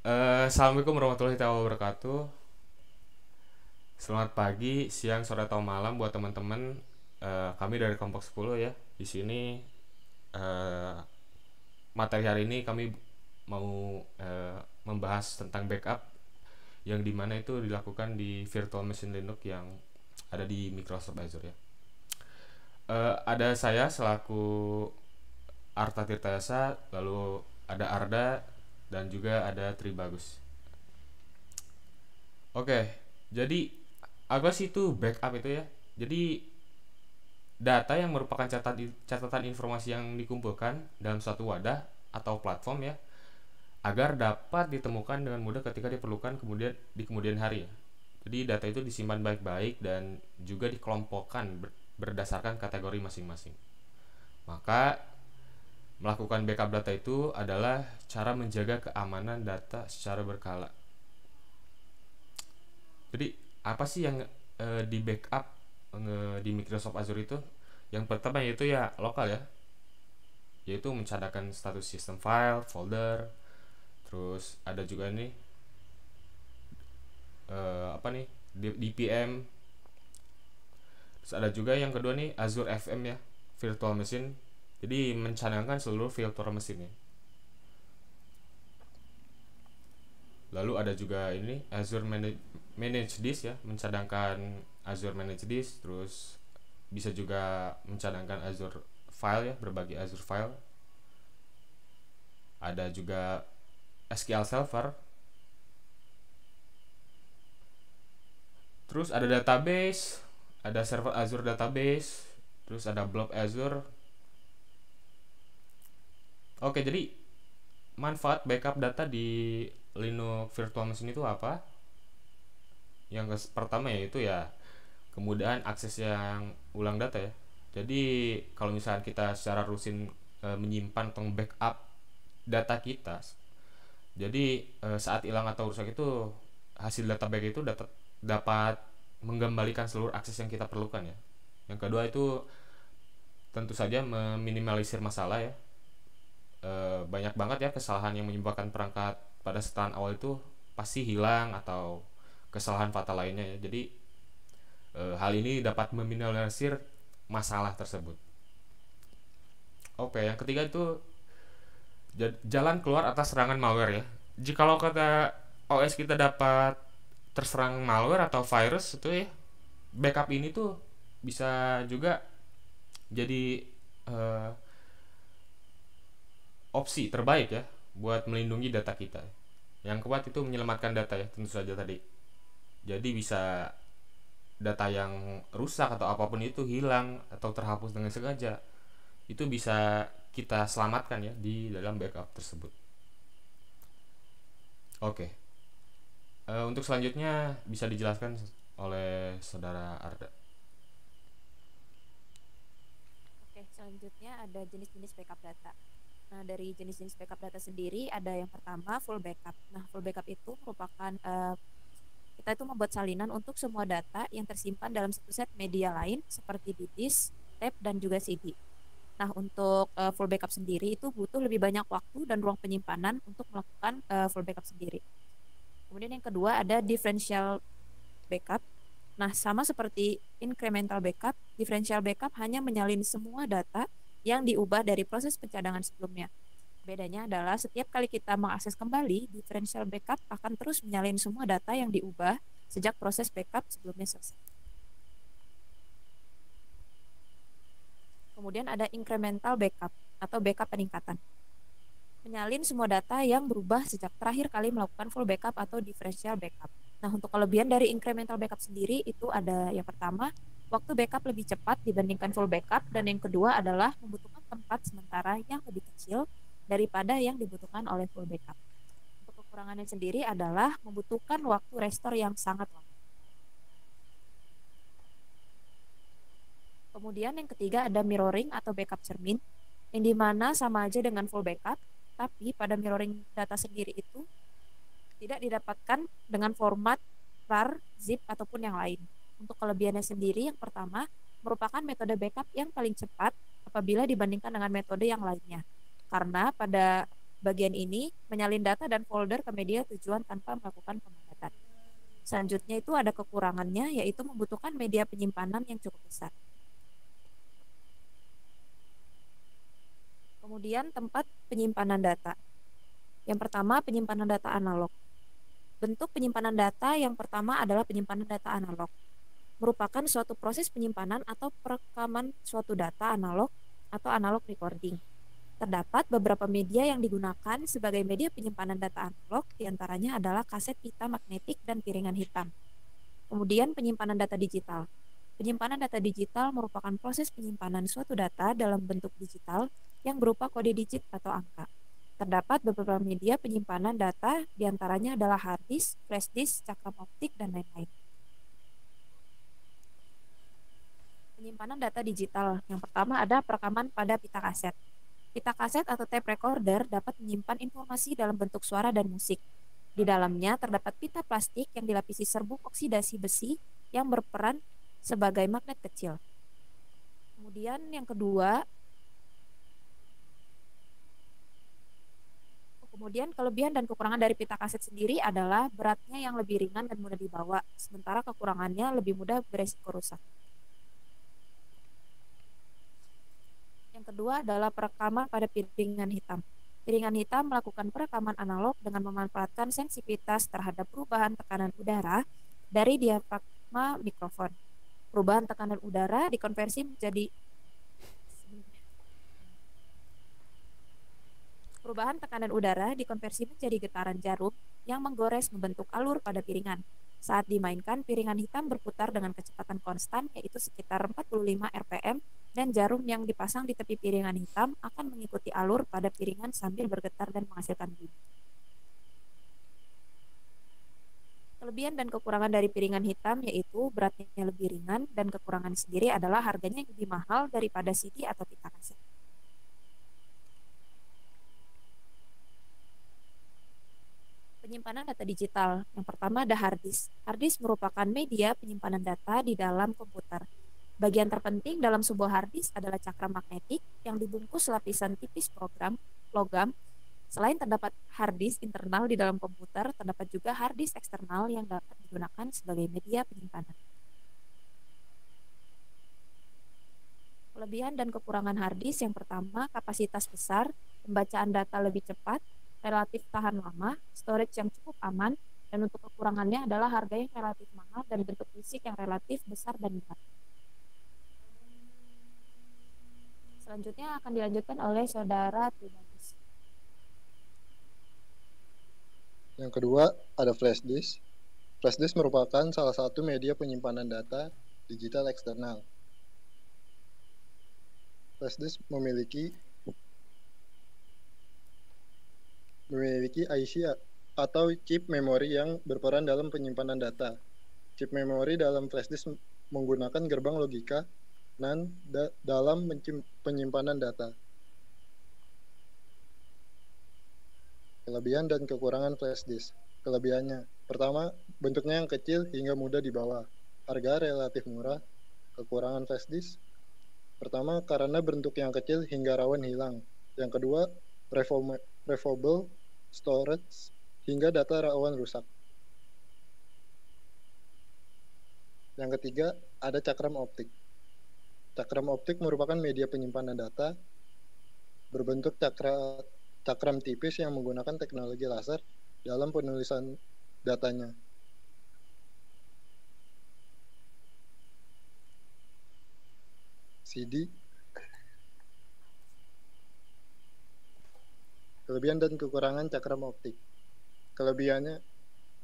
Assalamualaikum warahmatullahi wabarakatuh. Selamat pagi, siang, sore atau malam buat teman-teman. Kami dari kelompok 10 ya. Di sini eh, materi hari ini kami mau membahas tentang backup yang dimana itu dilakukan di virtual machine Linux yang ada di Microsoft Azure ya. Ada saya selaku Arta Tirtayasa, lalu ada Arda dan juga ada Tribagus. Oke, jadi apa sih itu backup itu ya? Jadi data yang merupakan catatan informasi yang dikumpulkan dalam suatu wadah atau platform ya, agar dapat ditemukan dengan mudah ketika diperlukan kemudian di kemudian hari ya. Jadi data itu disimpan baik-baik dan juga dikelompokkan berdasarkan kategori masing-masing. Maka melakukan backup data itu adalah cara menjaga keamanan data secara berkala. Jadi apa sih yang di backup di Microsoft Azure itu? Yang pertama yaitu ya lokal ya, yaitu mencatatkan status sistem file, folder, terus ada juga nih apa nih DPM, terus ada juga yang kedua nih Azure FM ya, virtual machine. Jadi mencadangkan seluruh virtual machine ya. Lalu ada juga ini Azure Manage Disk ya, mencadangkan Azure Manage Disk, terus bisa juga mencadangkan Azure File ya, berbagi Azure File. Ada juga SQL Server. Terus ada database, ada server Azure Database, terus ada Blob Azure. Oke, jadi manfaat backup data di Linux Virtual Machine itu apa? Yang pertama yaitu ya kemudahan akses yang ulang data ya. Jadi kalau misalnya kita secara rutin menyimpan atau backup data kita, jadi saat hilang atau rusak itu hasil data backup itu dapat mengembalikan seluruh akses yang kita perlukan ya. Yang kedua itu tentu saja meminimalisir masalah ya. Banyak banget ya kesalahan yang menyebabkan perangkat pada setelan awal itu pasti hilang atau kesalahan fatal lainnya ya. Jadi hal ini dapat meminimalisir masalah tersebut. Oke, yang ketiga itu jalan keluar atas serangan malware ya. Jikalau kata OS kita dapat terserang malware atau virus itu ya, backup ini tuh bisa juga jadi eh, opsi terbaik ya buat melindungi data kita. Yang keempat itu menyelamatkan data ya, tentu saja tadi. Jadi bisa data yang rusak atau apapun itu hilang atau terhapus dengan sengaja, itu bisa kita selamatkan ya di dalam backup tersebut. Oke. Untuk selanjutnya bisa dijelaskan oleh saudara Arda. Oke, selanjutnya ada jenis-jenis backup data. Nah, dari jenis-jenis backup data sendiri ada yang pertama full backup. Nah, full backup itu merupakan kita itu membuat salinan untuk semua data yang tersimpan dalam satu set media lain seperti di disk, tape, dan juga CD. Nah, untuk full backup sendiri itu butuh lebih banyak waktu dan ruang penyimpanan untuk melakukan full backup sendiri. Kemudian yang kedua ada differential backup. Nah, sama seperti incremental backup, differential backup hanya menyalin semua data yang diubah dari proses pencadangan sebelumnya. Bedanya adalah setiap kali kita mengakses kembali, differential backup akan terus menyalin semua data yang diubah sejak proses backup sebelumnya selesai. Kemudian ada incremental backup atau backup peningkatan. Menyalin semua data yang berubah sejak terakhir kali melakukan full backup atau differential backup. Nah, untuk kelebihan dari incremental backup sendiri itu ada yang pertama, waktu backup lebih cepat dibandingkan full backup, dan yang kedua adalah membutuhkan tempat sementara yang lebih kecil daripada yang dibutuhkan oleh full backup. Untuk kekurangannya sendiri adalah membutuhkan waktu restore yang sangat lama. Kemudian yang ketiga ada mirroring atau backup cermin, yang dimana sama aja dengan full backup, tapi pada mirroring data sendiri itu tidak didapatkan dengan format RAR, zip, ataupun yang lain. Untuk kelebihannya sendiri, yang pertama, merupakan metode backup yang paling cepat apabila dibandingkan dengan metode yang lainnya. Karena pada bagian ini menyalin data dan folder ke media tujuan tanpa melakukan pemadatan. Selanjutnya itu ada kekurangannya, yaitu membutuhkan media penyimpanan yang cukup besar. Kemudian tempat penyimpanan data. Yang pertama, penyimpanan data analog. Bentuk penyimpanan data yang pertama adalah penyimpanan data analog. Merupakan suatu proses penyimpanan atau perekaman suatu data analog atau analog recording. Terdapat beberapa media yang digunakan sebagai media penyimpanan data analog, diantaranya adalah kaset pita magnetik dan piringan hitam. Kemudian penyimpanan data digital. Penyimpanan data digital merupakan proses penyimpanan suatu data dalam bentuk digital yang berupa kode digit atau angka. Terdapat beberapa media penyimpanan data, diantaranya adalah hard disk, flash disk, cakram optik, dan lain-lain. Penyimpanan data digital. Yang pertama ada perekaman pada pita kaset. Pita kaset atau tape recorder dapat menyimpan informasi dalam bentuk suara dan musik. Di dalamnya terdapat pita plastik yang dilapisi serbuk oksidasi besi yang berperan sebagai magnet kecil. Kemudian yang kedua, kelebihan dan kekurangan dari pita kaset sendiri adalah beratnya yang lebih ringan dan mudah dibawa, sementara kekurangannya lebih mudah beresiko rusak. Yang kedua adalah perekaman pada piringan hitam. Piringan hitam melakukan perekaman analog dengan memanfaatkan sensitivitas terhadap perubahan tekanan udara dari diafragma mikrofon. Perubahan tekanan udara dikonversi menjadi getaran jarum yang menggores membentuk alur pada piringan. Saat dimainkan, piringan hitam berputar dengan kecepatan konstan, yaitu sekitar 45 rpm, dan jarum yang dipasang di tepi piringan hitam akan mengikuti alur pada piringan sambil bergetar dan menghasilkan bunyi. Kelebihan dan kekurangan dari piringan hitam yaitu beratnya lebih ringan, dan kekurangan sendiri adalah harganya yang lebih mahal daripada CD atau pita kaset. Penyimpanan data digital. Yang pertama ada hard disk. Hard disk merupakan media penyimpanan data di dalam komputer. Bagian terpenting dalam sebuah hard disk adalah cakram magnetik yang dibungkus lapisan tipis logam. Selain terdapat hard disk internal di dalam komputer, terdapat juga hard disk eksternal yang dapat digunakan sebagai media penyimpanan. Kelebihan dan kekurangan hard disk. Yang pertama, kapasitas besar, pembacaan data lebih cepat, relatif tahan lama, storage yang cukup aman, dan untuk kekurangannya adalah harga yang relatif mahal dan bentuk fisik yang relatif besar dan berat. Selanjutnya akan dilanjutkan oleh Saudara Tribadis. Yang kedua ada flash disk. Flash disk merupakan salah satu media penyimpanan data digital eksternal. Flash disk memiliki IC atau chip memori yang berperan dalam penyimpanan data. Chip memori dalam flash disk menggunakan gerbang logika NAND dalam penyimpanan data. Kelebihan dan kekurangan flash disk. Kelebihannya, pertama, bentuknya yang kecil hingga mudah dibawa. Harga relatif murah. Kekurangan flash disk, pertama, karena bentuk yang kecil hingga rawan hilang. Yang kedua, removable storage hingga data rawan rusak. Yang ketiga, ada cakram optik. Cakram optik merupakan media penyimpanan data berbentuk cakram tipis yang menggunakan teknologi laser dalam penulisan datanya. CD. Kelebihan dan kekurangan cakram optik. Kelebihannya,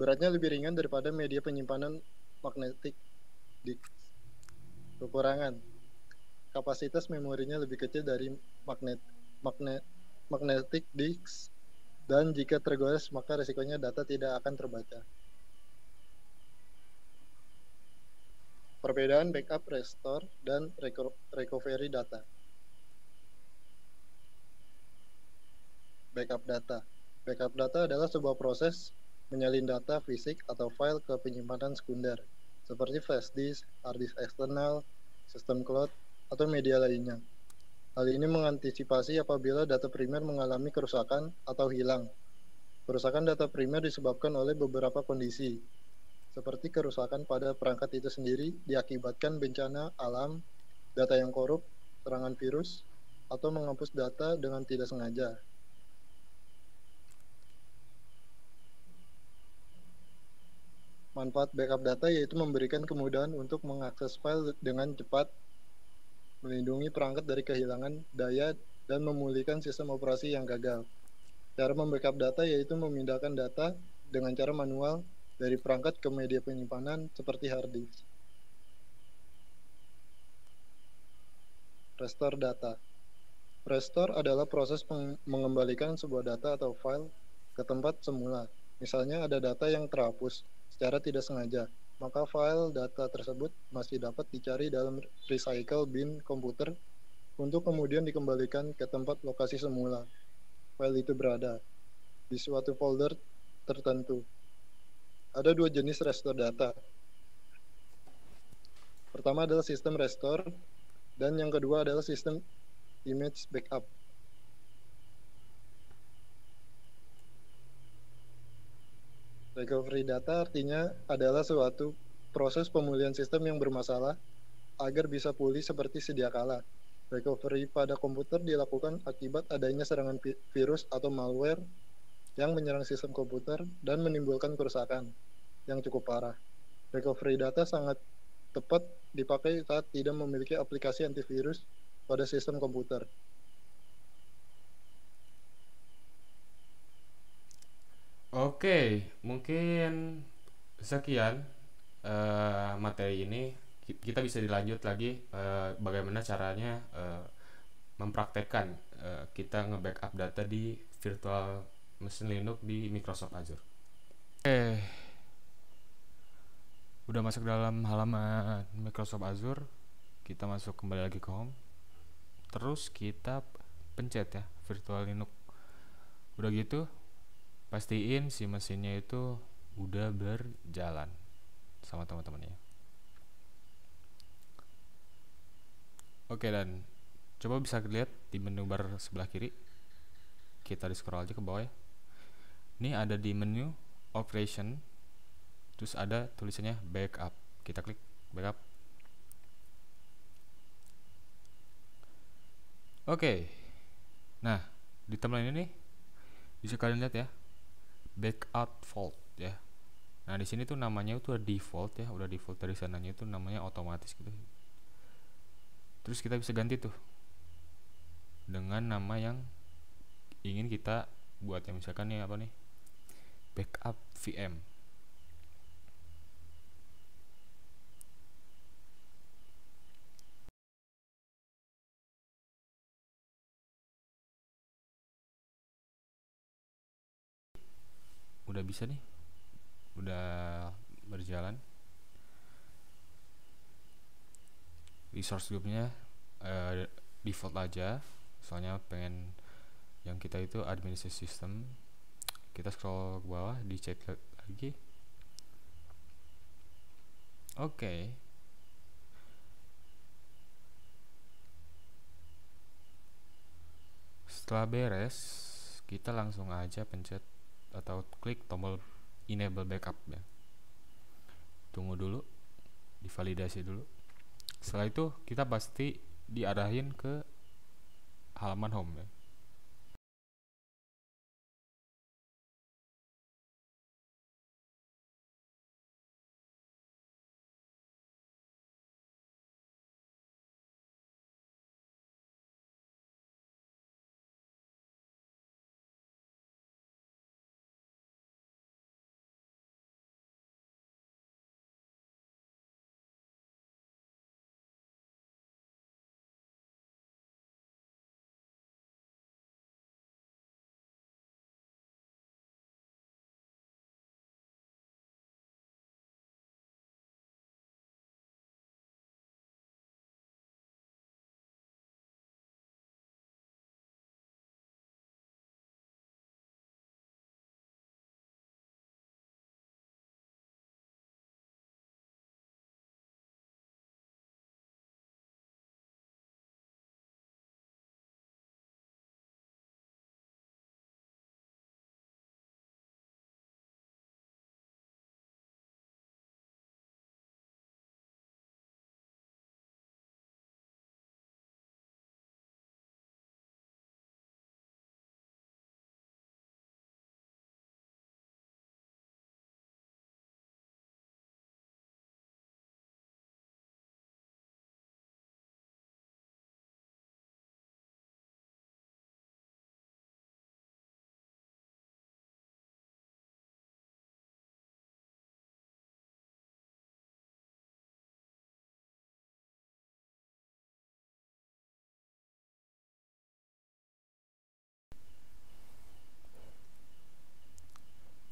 beratnya lebih ringan daripada media penyimpanan magnetik disk. Kekurangan, kapasitas memorinya lebih kecil dari magnetic disk, dan jika tergores maka resikonya data tidak akan terbaca. Perbedaan backup, restore, dan recovery data. Backup data. Backup data adalah sebuah proses menyalin data fisik atau file ke penyimpanan sekunder, seperti flash disk, hard disk eksternal, sistem cloud, atau media lainnya. Hal ini mengantisipasi apabila data primer mengalami kerusakan atau hilang. Kerusakan data primer disebabkan oleh beberapa kondisi, seperti kerusakan pada perangkat itu sendiri diakibatkan bencana alam, data yang korup, serangan virus, atau menghapus data dengan tidak sengaja. Manfaat backup data yaitu memberikan kemudahan untuk mengakses file dengan cepat, melindungi perangkat dari kehilangan daya, dan memulihkan sistem operasi yang gagal. Cara membackup data yaitu memindahkan data dengan cara manual dari perangkat ke media penyimpanan seperti hard disk. Restore data. Restore adalah proses mengembalikan sebuah data atau file ke tempat semula. Misalnya ada data yang terhapus secara tidak sengaja, maka file data tersebut masih dapat dicari dalam recycle bin komputer untuk kemudian dikembalikan ke tempat lokasi semula file itu berada, di suatu folder tertentu. Ada dua jenis restore data. Pertama adalah sistem restore, dan yang kedua adalah sistem image backup. Recovery data artinya adalah suatu proses pemulihan sistem yang bermasalah agar bisa pulih seperti sedia kala. Recovery pada komputer dilakukan akibat adanya serangan virus atau malware yang menyerang sistem komputer dan menimbulkan kerusakan yang cukup parah. Recovery data sangat tepat dipakai saat tidak memiliki aplikasi antivirus pada sistem komputer. Oke, mungkin sekian materi ini. Kita bisa dilanjut lagi bagaimana caranya mempraktekkan kita nge-backup data di virtual machine Linux di Microsoft Azure. Udah masuk dalam halaman Microsoft Azure, kita masuk kembali lagi ke home. Terus kita pencet ya virtual Linux. Udah gitu, pastiin si mesinnya itu udah berjalan sama teman-temannya. Oke, dan coba bisa lihat di menu bar sebelah kiri. Kita di scroll aja ke bawah ya. Ini ada di menu operation, terus ada tulisannya backup. Kita klik backup. Oke. Nah, di timeline ini bisa kalian lihat ya, backup fault ya. Nah, di sini tuh namanya itu default ya, udah default dari sananya itu namanya otomatis gitu. Terus kita bisa ganti tuh dengan nama yang ingin kita buat, ya misalkan nih apa nih, backup VM. Udah bisa nih, udah berjalan. Resource groupnya default aja, soalnya pengen yang kita itu administrasi system. Kita scroll ke bawah, dicek lagi. Oke. Setelah beres, kita langsung aja pencet atau klik tombol enable backup ya. Tunggu dulu, divalidasi dulu. Setelah itu kita pasti diarahin ke halaman home ya.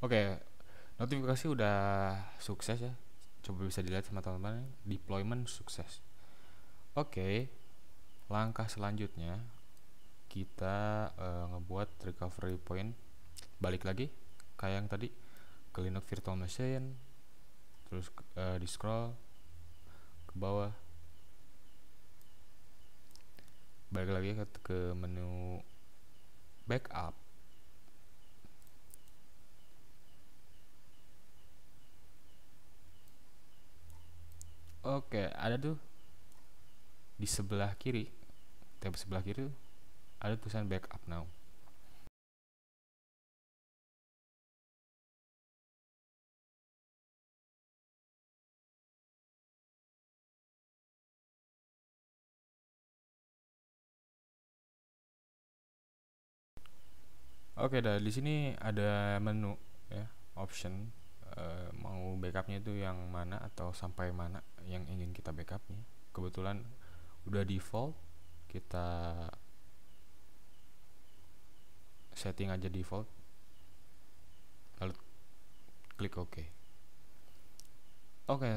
Oke, notifikasi udah sukses ya. Coba bisa dilihat sama teman-teman, deployment sukses. Oke, langkah selanjutnya kita ngebuat recovery point. Balik lagi kayak yang tadi ke Linux Virtual Machine, terus di scroll ke bawah, balik lagi ke menu backup. Oke, ada tuh di sebelah kiri, tab sebelah kiri tuh ada tulisan backup now. Oke, dari di sini ada menu ya, option mau backupnya itu yang mana atau sampai mana yang ingin kita backupnya. Kebetulan udah default, kita setting aja default, lalu klik OK. Oke,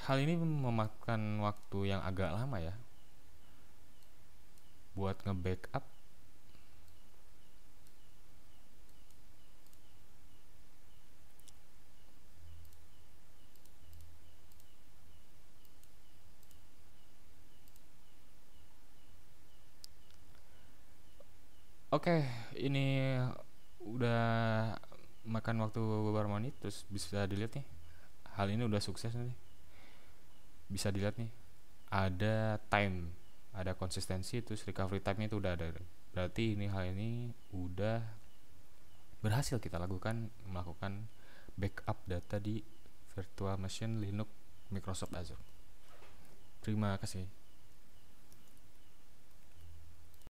hal ini memakan waktu yang agak lama ya buat nge-backup. Oke, ini udah makan waktu beberapa menit, terus bisa dilihat nih. Hal ini udah sukses nih. Bisa dilihat nih. Ada time, ada konsistensi, terus recovery time-nya itu udah ada. Berarti hal ini udah berhasil kita lakukan, melakukan backup data di virtual machine Linux Microsoft Azure. Terima kasih.